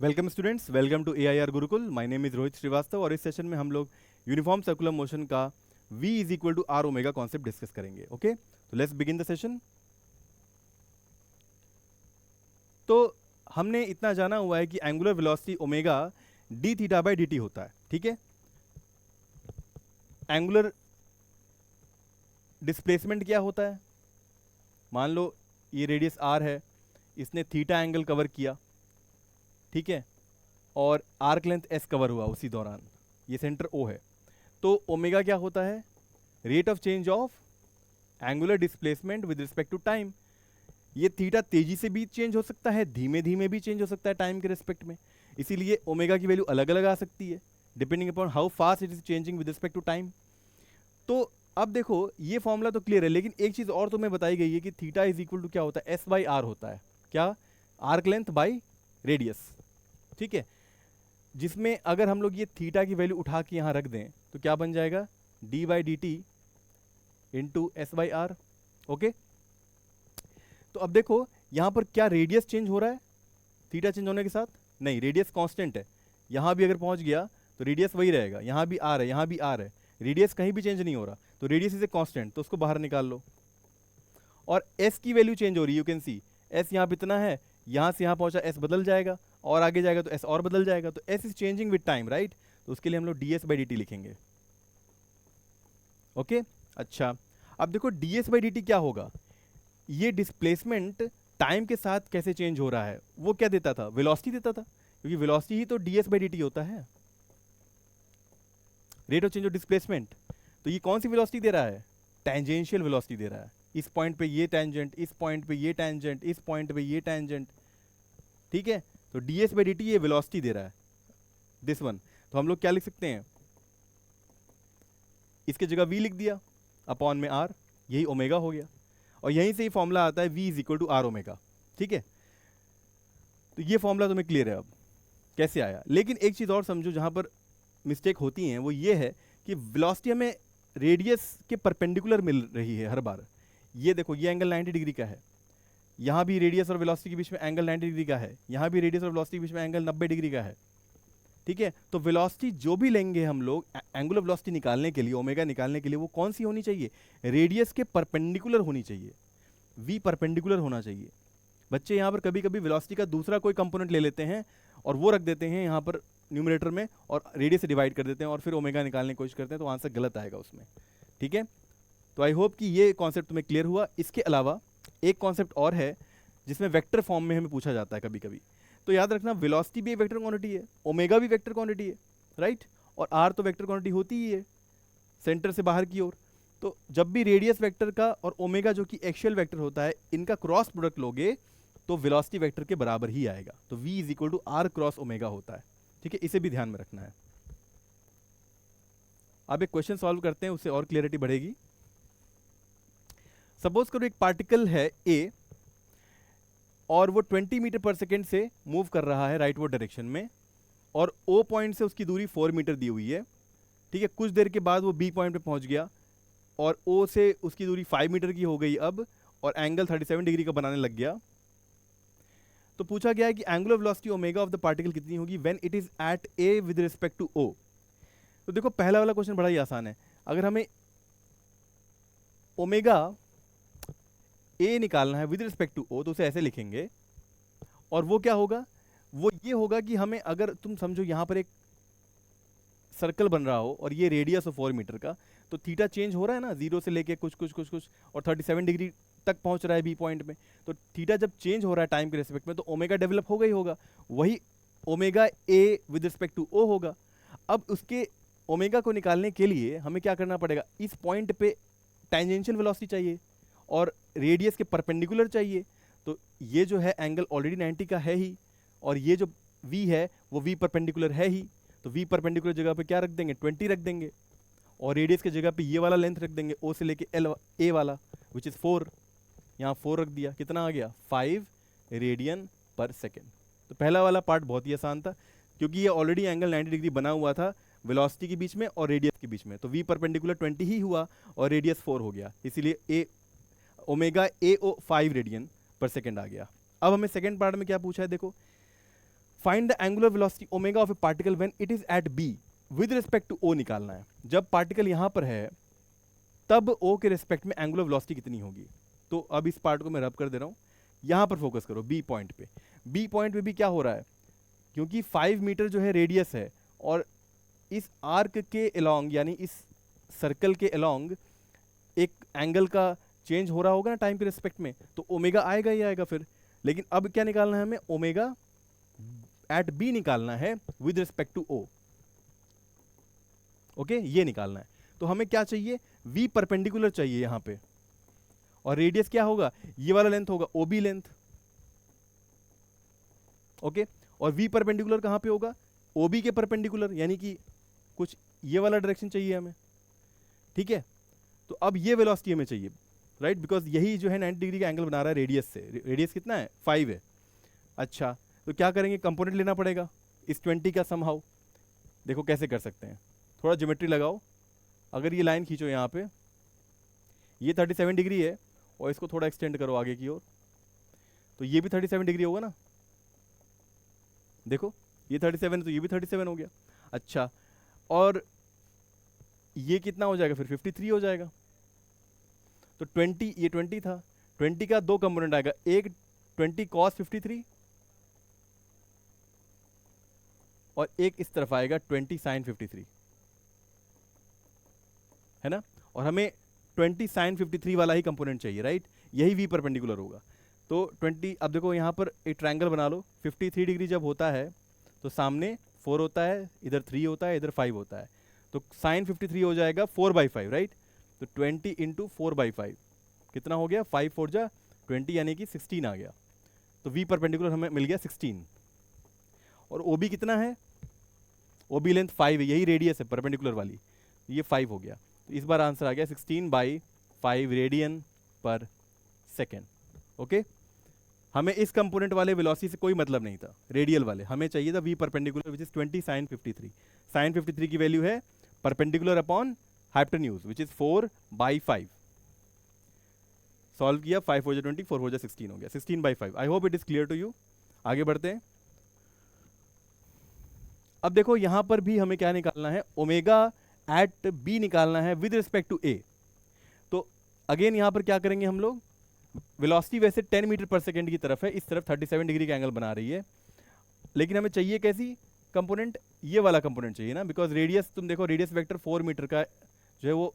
Welcome students, welcome to AIR Gurukul. My name is Rohit Srivastava और इस session में हम लोग यूनिफॉर्म सर्कुलर मोशन का V is equal to R omega concept discuss करेंगे। ओके, तो लेट्स बिगिन द सेशन। तो हमने इतना जाना हुआ है कि angular velocity omega D theta by D T होता है। ठीक है, एंगुलर डिस्प्लेसमेंट क्या होता है? मान लो ये रेडियस r है, इसने थीटा एंगल कवर किया, ठीक है, और आर्क लेंथ s कवर हुआ उसी दौरान, ये सेंटर O है। तो ओमेगा क्या होता है? Rate of change of angular displacement with respect to time. ये थीटा तेजी से भी चेंज हो सकता है, धीमे धीमे भी चेंज हो सकता है टाइम के रिस्पेक्ट में, इसीलिए ओमेगा की वैल्यू अलग अलग आ सकती है depending upon how fast it is changing with respect to time. तो अब देखो ये फॉर्मूला तो क्लियर है, लेकिन एक चीज और तुम्हें बताई गई है कि थीटा इज इक्वल टू क्या होता है? एस बाई आर होता है। क्या? Arc length by radius. ठीक है, जिसमें अगर हम लोग ये थीटा की वैल्यू उठा के यहां रख दें तो क्या बन जाएगा? D by D T into S by R. Okay, तो अब देखो यहां पर क्या रेडियस चेंज हो रहा है थीटा चेंज होने के साथ? नहीं, रेडियस कांस्टेंट है। यहां भी अगर पहुंच गया तो रेडियस वही रहेगा, यहां भी आर है, यहां भी आर है, रेडियस कहीं भी चेंज नहीं हो रहा, तो रेडियस इज ए कांस्टेंट, तो उसको बाहर निकाल लो। और एस की वैल्यू चेंज हो रही है, यू कैन सी एस यहां पे इतना है, यहां से यहां पहुंचा एस बदल जाएगा, और आगे जाएगा तो एस और बदल जाएगा, तो S is changing with time, right? तो उसके लिए हम लोग D S by D T लिखेंगे। ओके, अच्छा, अब देखो D S by D T क्या होगा? ये डिस्प्लेसमेंट टाइम के साथ कैसे चेंज हो रहा है, वो क्या देता था? वेलोसिटी देता था, क्योंकि वेलोसिटी ही तो D S by D T होता है, rate of change of displacement. तो ये कौन सी वेलोसिटी दे रहा है? टेंजेंशियल वेलोसिटी दे रहा है। इस पॉइंट पे ये टेंजेंट, इस पॉइंट पे ये टेंजेंट, इस पॉइंट पे ये टेंजेंट, ठीक है। तो D S by D T ये वेलोसिटी दे रहा है, दिस वन। तो हम लोग क्या लिख सकते हैं? इसके जगह v लिख दिया अपॉन में r, यही ओमेगा हो गया, और यहीं से ही फॉर्मूला आता है v is equal to R omega. ठीक है, तो ये फॉर्मूला तुम्हें क्लियर है अब कैसे आया। लेकिन एक चीज़ और समझो जहाँ पर मिस्टेक होती है, वो ये है कि वेलोसिटी हमें रेडियस के परपेंडिकुलर मिल रही है हर बार। ये देखो ये एंगल 90 डिग्री का है, यहाँ भी रेडियस और वेलोसिटी के बीच में एंगल 90 डिग्री का है, यहाँ भी रेडियस और वेलोसिटी के बीच में एंगल 90 डिग्री का है। ठीक है, तो वेलोसिटी जो भी लेंगे हम लोग एंगुलर वेलोसिटी निकालने के लिए, ओमेगा निकालने के लिए, वो कौन सी होनी चाहिए? रेडियस के परपेंडिकुलर होनी चाहिए, v परपेंडिकुलर होना चाहिए। बच्चे यहाँ पर कभी कभी वेलोसिटी का दूसरा कोई कंपोनेंट ले लेते हैं और वो रख देते हैं यहाँ पर न्यूमरेटर में, और रेडियस से डिवाइड कर देते हैं, और फिर ओमेगा निकालने की कोशिश करते हैं, तो आंसर गलत आएगा उसमें। ठीक है, तो आई होप कि ये कॉन्सेप्ट तुम्हें क्लियर हुआ। इसके अलावा एक कॉन्सेप्ट और है जिसमें वेक्टर फॉर्म में हमें पूछा जाता है कभी कभी। तो याद रखना, वेलोसिटी भी एक वेक्टर क्वांटिटी है, ओमेगा भी वेक्टर क्वांटिटी है, राइट? और आर तो वेक्टर क्वांटिटी होती ही है सेंटर से बाहर की ओर। तो जब भी रेडियस वेक्टर का और ओमेगा जो कि एक्सियल वेक्टर होता है, इनका क्रॉस प्रोडक्ट लोगे तो वेलोसिटी वेक्टर के बराबर ही आएगा। तो v is equal to R cross omega होता है। ठीक है, इसे भी ध्यान में रखना है। अब एक क्वेश्चन सॉल्व करते हैं, उससे और क्लियरिटी बढ़ेगी। सपोज करो एक पार्टिकल है ए, और वो 20 मीटर पर सेकेंड से मूव कर रहा है राइटवर्ड डायरेक्शन में, और ओ पॉइंट से उसकी दूरी 4 मीटर दी हुई है। ठीक है, कुछ देर के बाद वो बी पॉइंट पे पहुंच गया, और ओ से उसकी दूरी 5 मीटर की हो गई अब, और एंगल 37 डिग्री का बनाने लग गया। तो पूछा गया है कि angular velocity omega of the particle कितनी होगी when it is at A with respect to O. तो देखो पहला वाला क्वेश्चन बड़ा ही आसान है। अगर हमें ओमेगा ए निकालना है विद रिस्पेक्ट टू ओ, तो उसे ऐसे लिखेंगे, और वो क्या होगा? वो ये होगा कि हमें, अगर तुम समझो यहाँ पर एक सर्कल बन रहा हो और ये रेडियस हो 4 मीटर का, तो थीटा चेंज हो रहा है ना, 0 से लेके कुछ कुछ कुछ कुछ, और 37 डिग्री तक पहुंच रहा है बी पॉइंट में। तो थीटा जब चेंज हो रहा है टाइम के रिस्पेक्ट में, तो ओमेगा डेवलप हो गई होगा, वही omega A with respect to O होगा। अब उसके ओमेगा को निकालने के लिए हमें क्या करना पड़ेगा? इस पॉइंट पे टेंजेंशियल वेलोसिटी चाहिए और रेडियस के परपेंडिकुलर चाहिए। तो ये जो है एंगल ऑलरेडी 90 का है ही, और ये जो v है वो v परपेंडिकुलर है ही, तो v परपेंडिकुलर जगह पे क्या रख देंगे? 20 रख देंगे, और रेडियस की जगह पे ये वाला लेंथ रख देंगे, o से लेके l a वाला, विच इज 4। यहाँ 4 रख दिया, कितना आ गया? 5 रेडियन पर सेकेंड। तो पहला वाला पार्ट बहुत ही आसान था, क्योंकि ये ऑलरेडी एंगल 90 डिग्री बना हुआ था वेलोसिटी के बीच में और रेडियस के बीच में, तो v परपेंडिकुलर 20 ही हुआ और रेडियस 4 हो गया, इसीलिए a omega A O 5 radian पर सेकेंड आ गया। अब हमें सेकेंड पार्ट में क्या पूछा है? देखो, find the angular velocity omega of a particle when it is at B with respect to O निकालना है। जब पार्टिकल यहां पर है तब ओ के रिस्पेक्ट में एंगुलर वेलोसिटी कितनी होगी। तो अब इस पार्ट को मैं रब कर दे रहा हूं, यहां पर फोकस करो बी पॉइंट पे। बी पॉइंट पे भी क्या हो रहा है, क्योंकि 5 मीटर जो है रेडियस है और इस आर्क के अलोंग यानी इस सर्कल के अलोंग एक एंगल का चेंज हो रहा होगा ना टाइम के रिस्पेक्ट में, तो ओमेगा आएगा ही आएगा फिर। लेकिन अब क्या निकालना है हमें, ओमेगा एट बी निकालना है with respect to O. Okay, ये निकालना है। तो हमें क्या चाहिए, v परपेंडिकुलर चाहिए यहां पे, और रेडियस क्या होगा, ये वाला लेंथ होगा ओबी लेंथ। ओके, और v परपेंडिकुलर कहां पे होगा, ओबी के परपेंडिकुलर, यानी कि कुछ ये वाला डायरेक्शन चाहिए हमें। ठीक है, तो अब ये वेलोसिटी हमें चाहिए, राइट, बिकॉज यही जो है 90 डिग्री का एंगल बना रहा है रेडियस से। रेडियस कितना है, 5 है। अच्छा, तो क्या करेंगे, कंपोनेंट लेना पड़ेगा इस 20 का समहाउ। देखो कैसे कर सकते हैं, थोड़ा ज्योमेट्री लगाओ। अगर ये लाइन खींचो यहाँ पे, ये 37 डिग्री है और इसको थोड़ा एक्सटेंड करो आगे की ओर, तो ये भी 37 डिग्री होगा ना। देखो ये 37 है तो ये भी 37 हो गया। अच्छा, और ये कितना हो जाएगा फिर, 53 हो जाएगा। तो 20, ये 20 था, 20 का दो कंपोनेंट आएगा, एक 20 cos 53 और एक इस तरफ आएगा 20 sin 53, है ना। और हमें 20 sin 53 वाला ही कंपोनेंट चाहिए, राइट, यही v परपेंडिकुलर होगा। तो 20, अब देखो यहाँ पर एक ट्रायंगल बना लो। 53 डिग्री जब होता है तो सामने 4 होता है, इधर 3 होता है, इधर 5 होता है, तो sin 53 हो जाएगा 4/5, राइट। तो 20 इंटू 4/5 कितना हो गया, 5 4 जा 20 यानी कि 16 आ गया। तो v परपेंडिकुलर हमें मिल गया 16। और OB कितना है, OB लेंथ 5 है, यही रेडियस है परपेंडिकुलर वाली, ये 5 हो गया। तो इस बार आंसर आ गया 16/5 रेडियन पर सेकेंड। ओके, हमें इस कंपोनेंट वाले वेलोसिटी से कोई मतलब नहीं था, रेडियल वाले हमें चाहिए था v perpendicular which is 20 sin 53। sin 53 की वैल्यू है perpendicular upon hypotenuse which is 4/5। Solve किया, 5 4 20, 4 4 16 हो गया, 16/5। I hope it is clear to you. आगे बढ़ते हैं। अब देखो यहां पर भी हमें क्या निकालना है, ओमेगा एट बी निकालना है विद रिस्पेक्ट टू ए। तो अगेन यहां पर क्या करेंगे हम लोग, वेलोसिटी वैसे 10 मीटर पर सेकेंड की तरफ है, इस तरफ 37 डिग्री का एंगल बना रही है, लेकिन हमें चाहिए कैसी कंपोनेंट, ये वाला कंपोनेंट चाहिए ना, बिकॉज रेडियस तुम देखो, रेडियस वेक्टर 4 मीटर का जो है वो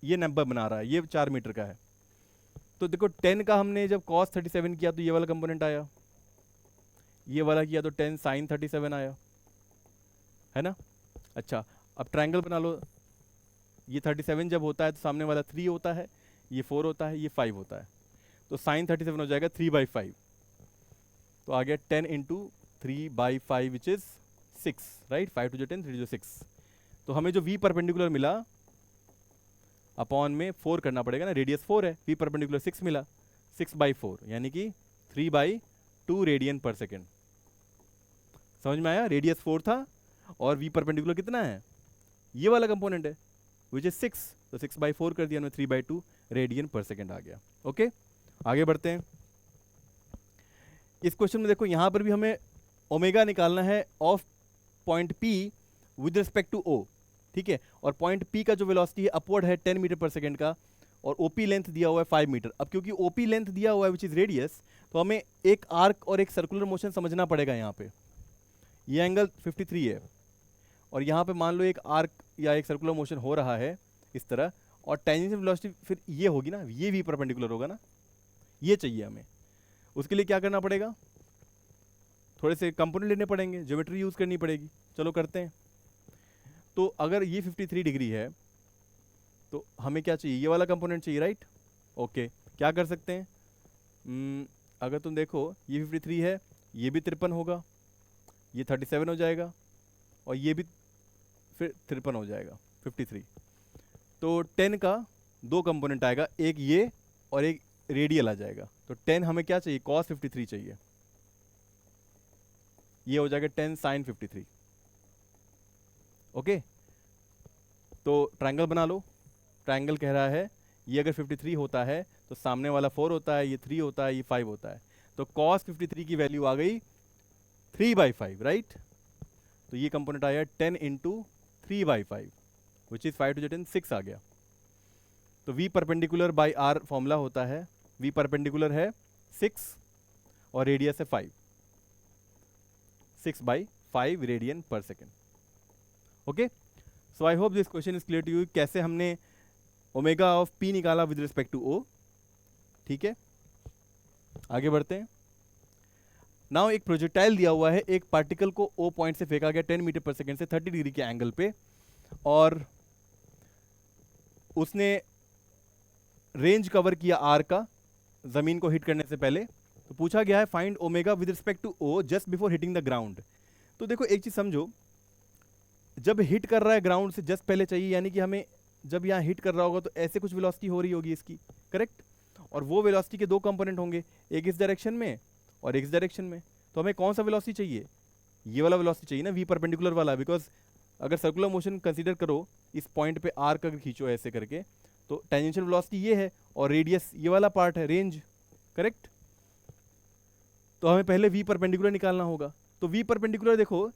ये नंबर बना रहा है, ये 4 मीटर का है। तो देखो 10 का हमने जब cos 37 किया तो ये वाला कंपोनेंट आया, ये वाला किया तो 10 sin 37 आया, है ना। अच्छा, अब ट्रायंगल बना लो, ये 37 जब होता है तो सामने वाला 3 होता है, ये 4 होता है, ये 5 होता है, तो sin 37 हो जाएगा 3/5। तो आ गया 10 इंटू 3/5 विच इज 6, राइट, 5 2 10, 3 6। तो हमें जो v परपेंडिकुलर मिला अपॉन में 4 करना पड़ेगा ना, रेडियस 4 है, v परपेंडिकुलर 6 मिला, 6/4 यानी कि 3/2 रेडियन पर सेकेंड। समझ में आया, रेडियस 4 था और v परपेंडिकुलर कितना है, ये वाला कंपोनेंट है विच इज 6, तो 6/4 कर दिया हमने, 3/2 रेडियन पर सेकेंड आ गया। ओके, आगे बढ़ते हैं। इस क्वेश्चन में देखो यहां पर भी हमें ओमेगा निकालना है of point P with respect to O, ठीक है। और पॉइंट P का जो वेलोसिटी है अपवर्ड है 10 मीटर पर सेकेंड का, और OP लेंथ दिया हुआ है 5 मीटर। अब क्योंकि OP लेंथ दिया हुआ है विच इज रेडियस, तो हमें एक आर्क और एक सर्कुलर मोशन समझना पड़ेगा। यहाँ पे ये एंगल 53 है और यहाँ पे मान लो एक आर्क या एक सर्कुलर मोशन हो रहा है इस तरह, और टेंजेंशियल वेलोसिटी फिर ये होगी ना, ये भी परपेंडिकुलर होगा ना, ये चाहिए हमें। उसके लिए क्या करना पड़ेगा, थोड़े से कंपोनेंट लेने पड़ेंगे, ज्योमेट्री यूज करनी पड़ेगी। चलो करते हैं। तो अगर ये 53 डिग्री है तो हमें क्या चाहिए, ये वाला कंपोनेंट चाहिए, राइट। ओके, क्या कर सकते हैं, अगर तुम देखो ये 53 है, ये भी 53 होगा, ये 37 हो जाएगा, और ये भी फिर 53 हो जाएगा, 53। तो 10 का दो कंपोनेंट आएगा, एक ये और एक रेडियल आ जाएगा। तो 10 हमें क्या चाहिए, cos 53 चाहिए, ये हो जाएगा 10 sin 53। ओके, तो ट्रायंगल बना लो। ट्रायंगल कह रहा है ये अगर 53 होता है तो सामने वाला 4 होता है, ये 3 होता है, ये 5 होता है, तो cos 53 की वैल्यू आ गई 3/5, राइट। तो ये कंपोनेंट आया 10 into 3/5 which is 5 to the 10 6 आ गया। तो v perpendicular by R formula होता है, v परपेंडिकुलर है 6 और रेडियस है 5, 6/5 रेडियन पर second. Okay, so I hope this question is clear to you, कैसे हमने ओमेगा ऑफ p निकाला विद रिस्पेक्ट टू o। ठीक है, आगे बढ़ते हैं। नाउ एक प्रोजेक्टाइल दिया हुआ है, एक पार्टिकल को o पॉइंट से फेंका गया 10 मीटर पर सेकेंड से 30 डिग्री के एंगल पे, और उसने रेंज कवर किया r का जमीन को हिट करने से पहले। तो पूछा गया है find omega with respect to o just before hitting the ground. तो देखो एक चीज समझो, जब हिट कर रहा है ग्राउंड से जस्ट पहले चाहिए, यानी कि हमें जब यहाँ हिट कर रहा होगा तो ऐसे कुछ वेलोसिटी हो रही होगी इसकी, करेक्ट। और वो वेलोसिटी के दो कंपोनेंट होंगे, एक इस डायरेक्शन में और एक इस डायरेक्शन में। तो हमें कौन सा वेलोसिटी चाहिए? ये वाला वेलोसिटी चाहिए ना, v परपेंडिकुलर वाला, बिकॉज अगर सर्कुलर मोशन कंसीडर करो, इस पॉइंट पे r का खींचो ऐसे करके, तो टेंजेंशियल वेलोसिटी ये है और रेडियस ये वाला पार्ट है, रेंज, करेक्ट। तो हमें पहले v परपेंडिकुलर निकालना होगा। तो v परपेंडिकुलर देखो,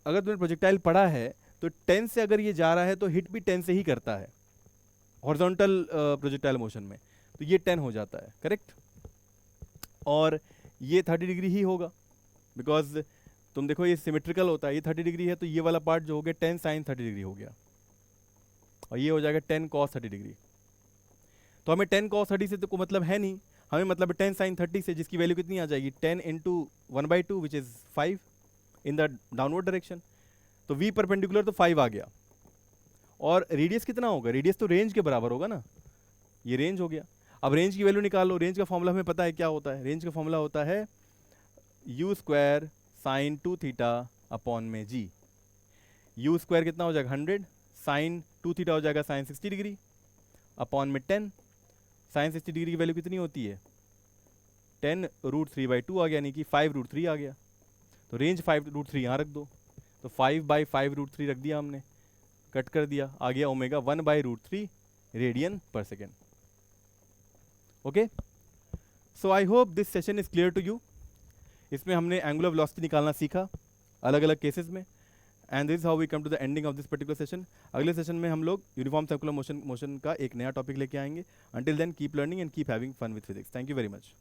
अगर तुमने प्रोजेक्टाइल पढ़ा है तो 10 से अगर ये जा रहा है तो हिट भी 10 से ही करता है हॉरिजॉन्टल प्रोजेक्टाइल मोशन में, तो ये 10 हो जाता है, करेक्ट। और ये 30 डिग्री ही होगा, बिकॉज तुम देखो ये सिमेट्रिकल होता है, ये 30 डिग्री है, तो ये वाला पार्ट जो हो गया 10 साइन 30 डिग्री हो गया, और ये हो जाएगा 10 कॉस 30 डिग्री। तो हमें 10 कॉस 30 से तो कोई मतलब है नहीं, हमें मतलब 10 साइन 30 से, जिसकी वैल्यू कितनी आ जाएगी 10 into 1/2 which is 5 in the downward direction. तो v परपेंडिकुलर तो 5 आ गया, और रेडियस कितना होगा? रेडियस तो रेंज के बराबर होगा ना, ये रेंज हो गया। अब रेंज की वैल्यू निकालो, रेंज का फॉर्मूला हमें पता है क्या होता है, रेंज का फॉर्मूला होता है u square sine 2 theta upon में g। u स्क्वायर कितना हो जाएगा 100, साइन 2 थीटा हो जाएगा साइन 60 डिग्री अपॉन में 10। साइन 60 डिग्री की वैल्यू कितनी होती है 10√3/2 आ गया, यानी कि 5√3 आ गया। तो रेंज 5√3 यहाँ रख दो, तो 5/5√3 रख दिया हमने, कट कर दिया, आ गया ओमेगा 1/√3 रेडियन पर second. Okay, so I hope this session is clear to you. इसमें हमने एंगुलर वेलोसिटी निकालना सीखा अलग अलग केसेस में, and this how we come to the ending of this particular session. अगले सेशन में हम लोग यूनिफॉर्म सर्कुलर मोशन का एक नया टॉपिक लेके आएंगे। Until then keep learning and keep having fun with physics. Thank you very much.